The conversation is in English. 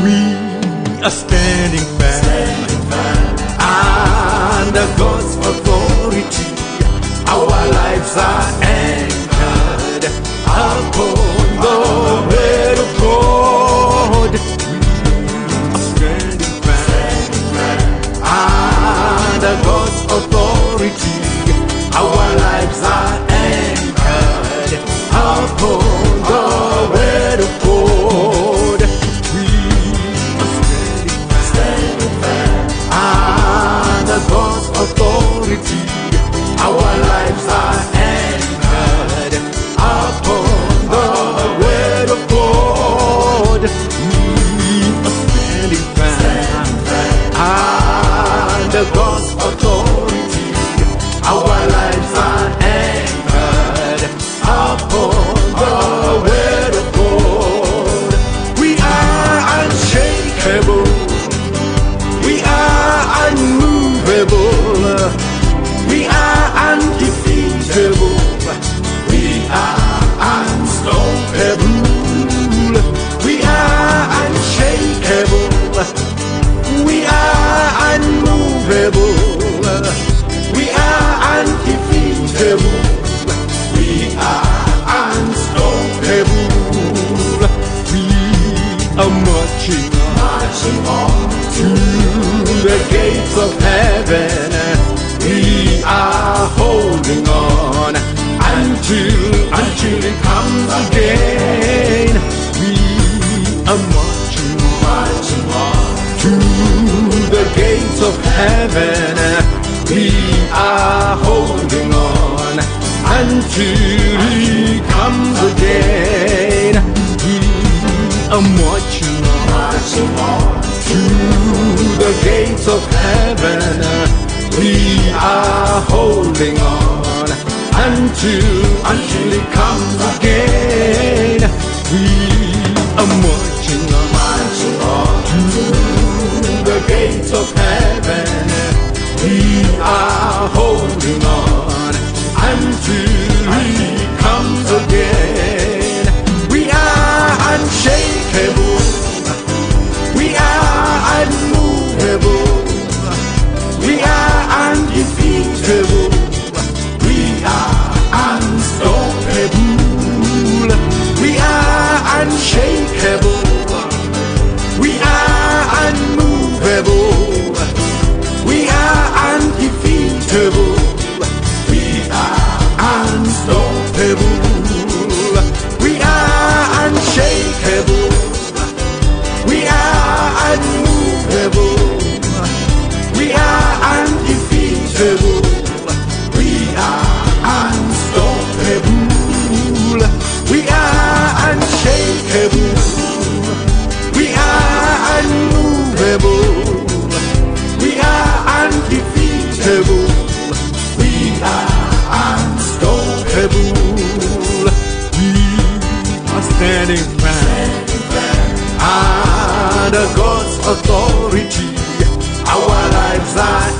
We are standing firm under God's authority. Our lives are anchored upon the word of God. We are standing firm under God's authority. Our lives are anchored upon the word of God. We are standing firm under God's authority. Our lives are anchored upon the word of God. We are standing firm under God's authority. Our lives are anchored upon the word of God. We are unshakable. We are unmovable. We are undefeatable. We are unstoppable. We are unshakable. We are unmovable. We are undefeatable. We are unstoppable. We are marching on to the gates of heaven. We are holding on until it comes again. We are marching on to the gates of heaven. We are holding on until he comes again. We are marching on to the gates of heaven. We are holding on until it comes again. We are marching on to the gates of heaven. We are holding on until he comes again. We are unshakable. We are unmovable. We are undefeatable. We are unstoppable. We are unshakable. We are unmovable. We are undefeatable. We are unstoppable. We are unshakable. We are unmovable. We are undefeatable. We are unstoppable. We are unshakable. We are unmovable. We are undefeatable. We are unstoppable. We are standing firm under God's authority. Our lives are